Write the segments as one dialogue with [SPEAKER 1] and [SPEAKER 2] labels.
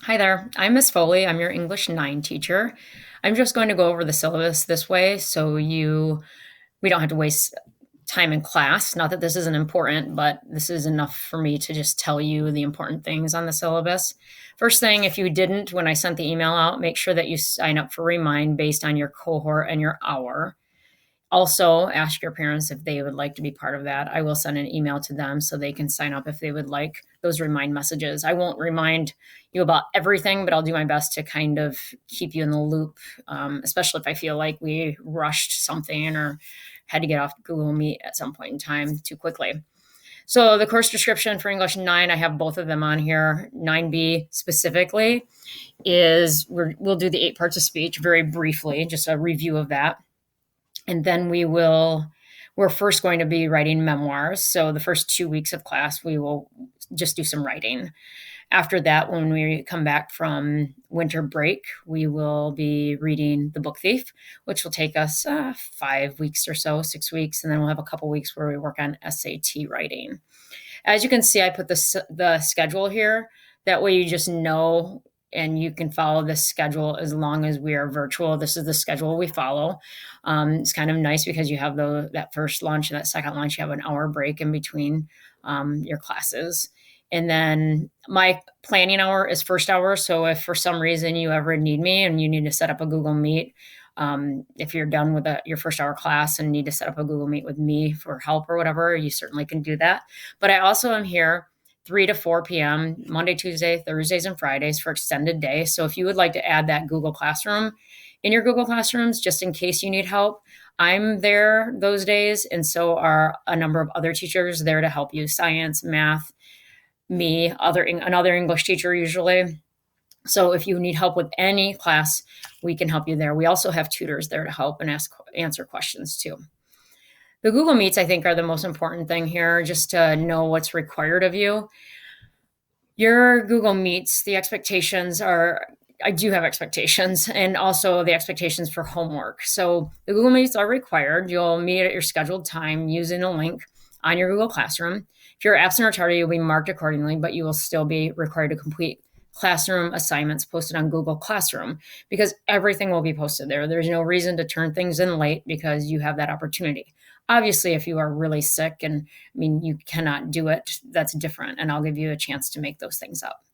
[SPEAKER 1] Hi there, I'm Miss Foley. I'm your English 9 teacher. I'm just going to go over the syllabus this way so we don't have to waste time in class. Not that this isn't important, but this is enough for me to just tell you the important things on the syllabus. First thing, if you didn't when I sent the email out, make sure that you sign up for Remind based on your cohort and your hour. Also, ask your parents if they would like to be part of that. I will send an email to them so they can sign up if they would like those remind messages. I won't remind you about everything, but I'll do my best to kind of keep you in the loop, especially if I feel like we rushed something or had to get off Google Meet at some point in time too quickly. So, the course description for English 9, I have both of them on here. 9B specifically is we'll do the 8 parts of speech very briefly, just a review of that. And then we're first going to be writing memoirs. So the first 2 weeks of class, we will just do some writing. After that, when we come back from winter break, we will be reading The Book Thief, which will take us 5 weeks or so, 6 weeks, and then we'll have a couple weeks where we work on SAT writing. As you can see, I put the schedule here. That way you just know and you can follow this schedule as long as we are virtual. This is the schedule we follow. It's kind of nice because you have that first lunch and that second lunch, you have an hour break in between your classes. And then my planning hour is first hour. So if for some reason you ever need me and you need to set up a Google Meet, if you're done with your first hour class and need to set up a Google Meet with me for help or whatever, you certainly can do that. But I also am here 3 to 4 p.m. Monday, Tuesday, Thursdays, and Fridays for extended day. So if you would like to add that Google Classroom in your Google Classrooms, just in case you need help, I'm there those days, and so are a number of other teachers there to help you. Science, math, me, another English teacher usually. So if you need help with any class, we can help you there. We also have tutors there to help and answer questions too. The Google Meets, I think, are the most important thing here, just to know what's required of you. Your Google Meets, the expectations are, I do have expectations, and also the expectations for homework. So the Google Meets are required. You'll meet at your scheduled time using a link on your Google Classroom. If you're absent or tardy, you'll be marked accordingly, but you will still be required to complete classroom assignments posted on Google Classroom because everything will be posted there. There's no reason to turn things in late because you have that opportunity. Obviously, if you are really sick and you cannot do it, that's different, and I'll give you a chance to make those things up.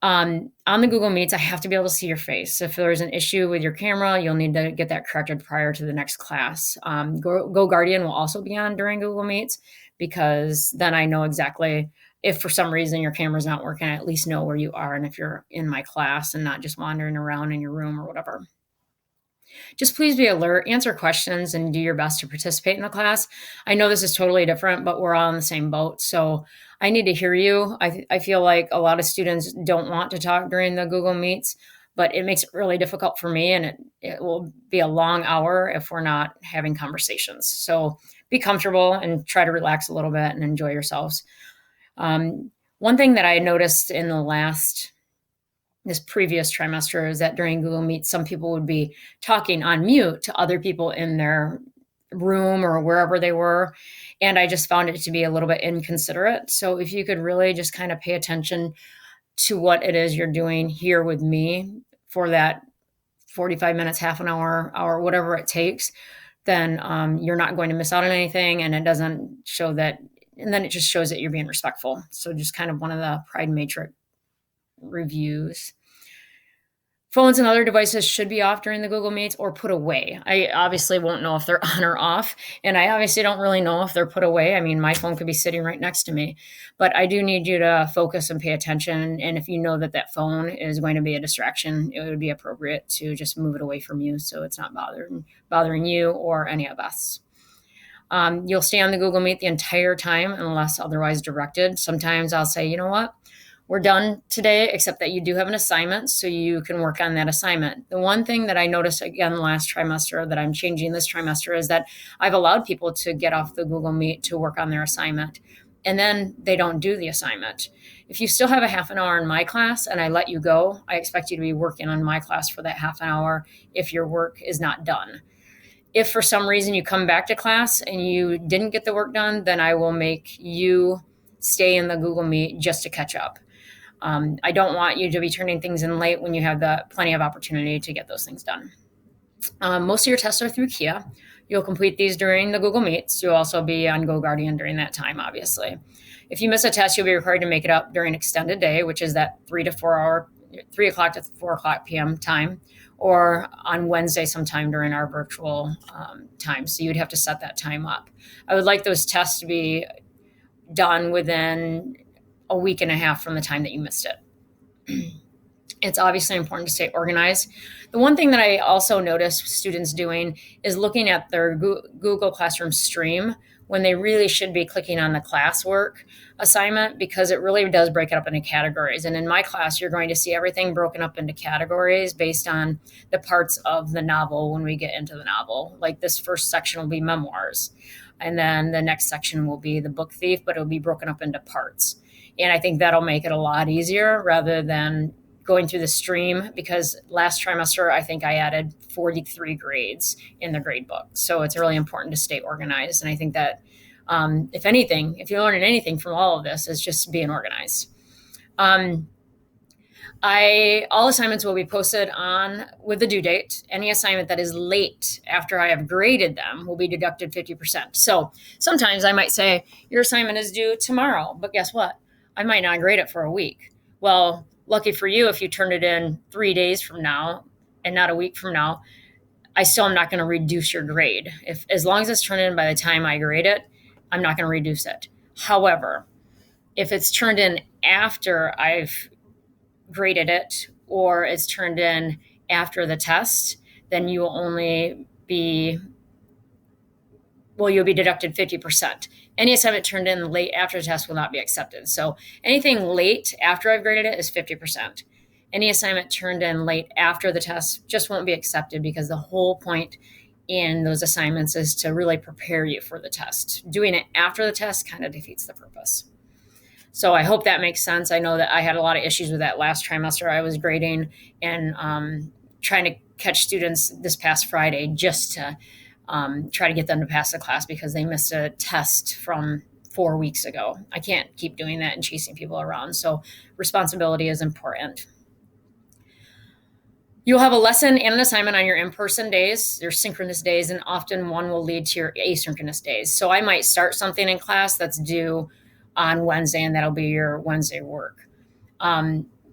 [SPEAKER 1] On the Google Meets, I have to be able to see your face. If there's an issue with your camera, you'll need to get that corrected prior to the next class. Go Guardian will also be on during Google Meets because then I know exactly if for some reason your camera's not working, I at least know where you are and if you're in my class and not just wandering around in your room or whatever. Just please be alert, answer questions, and do your best to participate in the class. I know this is totally different, but we're all in the same boat. So I need to hear you. I feel like a lot of students don't want to talk during the Google Meets, but it makes it really difficult for me, and it will be a long hour if we're not having conversations. So be comfortable and try to relax a little bit and enjoy yourselves. One thing that I noticed in this previous trimester is that during Google Meet, some people would be talking on mute to other people in their room or wherever they were. And I just found it to be a little bit inconsiderate. So if you could really just kind of pay attention to what it is you're doing here with me for that 45 minutes, half an hour, whatever it takes, then you're not going to miss out on anything. And it doesn't show that, and then it just shows that you're being respectful. So just kind of one of the Pride Matrix reviews. Phones and other devices should be off during the Google Meets or put away. I obviously won't know if they're on or off, and I obviously don't really know if they're put away. My phone could be sitting right next to me, but I do need you to focus and pay attention, and if you know that phone is going to be a distraction, it would be appropriate to just move it away from you so it's not bothering you or any of us. You'll stay on the Google Meet the entire time unless otherwise directed. Sometimes I'll say, you know what? We're done today, except that you do have an assignment, so you can work on that assignment. The one thing that I noticed again last trimester that I'm changing this trimester is that I've allowed people to get off the Google Meet to work on their assignment, and then they don't do the assignment. If you still have a half an hour in my class and I let you go, I expect you to be working on my class for that half an hour if your work is not done. If for some reason you come back to class and you didn't get the work done, then I will make you stay in the Google Meet just to catch up. I don't want you to be turning things in late when you have plenty of opportunity to get those things done. Most of your tests are through Kia. You'll complete these during the Google Meets. You'll also be on GoGuardian during that time, obviously. If you miss a test, you'll be required to make it up during extended day, which is that 3 o'clock to 4 o'clock p.m. time, or on Wednesday sometime during our virtual time. So you'd have to set that time up. I would like those tests to be done within a week and a half from the time that you missed it. It's obviously important to stay organized. The one thing that I also notice students doing is looking at their Google Classroom stream when they really should be clicking on the classwork assignment, because it really does break it up into categories. And in my class, you're going to see everything broken up into categories based on the parts of the novel when we get into the novel. Like this first section will be memoirs. And then the next section will be the book thief, but it'll be broken up into parts. And I think that'll make it a lot easier rather than going through the stream, because last trimester, I think I added 43 grades in the grade book. So it's really important to stay organized. And I think that if anything, if you're learning anything from all of this, is just being organized. All assignments will be posted on with the due date. Any assignment that is late after I have graded them will be deducted 50%. So sometimes I might say, your assignment is due tomorrow, but guess what? I might not grade it for a week. Well, lucky for you, if you turn it in 3 days from now and not a week from now, I still am not going to reduce your grade. As long as it's turned in by the time I grade it, I'm not going to reduce it. However, if it's turned in after I've graded it, or it's turned in after the test, then you will only be, you'll be deducted 50%. Any assignment turned in late after the test will not be accepted. So anything late after I've graded it is 50%. Any assignment turned in late after the test just won't be accepted, because the whole point in those assignments is to really prepare you for the test. Doing it after the test kind of defeats the purpose. So I hope that makes sense. I know that I had a lot of issues with that last trimester. I was grading and trying to catch students this past Friday just to try to get them to pass the class because they missed a test from 4 weeks ago. I can't keep doing that and chasing people around. So responsibility is important. You'll have a lesson and an assignment on your in-person days, your synchronous days, and often one will lead to your asynchronous days. So I might start something in class that's due on Wednesday, and that'll be your Wednesday work.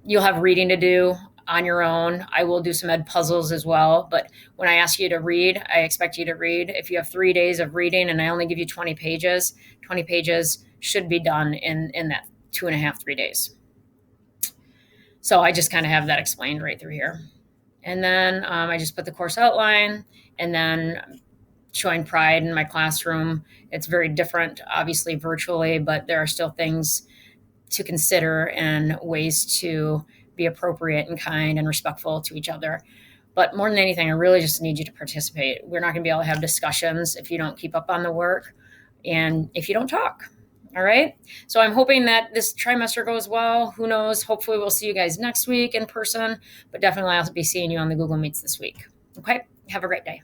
[SPEAKER 1] You'll have reading to do on your own. I will do some ed puzzles as well, but when I ask you to read, I expect you to read. If you have 3 days of reading and I only give you 20 pages should be done in that 2.5, 3 days. So I just kind of have that explained right through here. And then I just put the course outline, and then showing pride in my classroom. It's very different, obviously, virtually, but there are still things to consider and ways to be appropriate and kind and respectful to each other. But more than anything, I really just need you to participate. We're not going to be able to have discussions if you don't keep up on the work and if you don't talk. All right. So I'm hoping that this trimester goes well. Who knows? Hopefully we'll see you guys next week in person, but definitely I'll be seeing you on the Google Meets this week. Okay. Have a great day.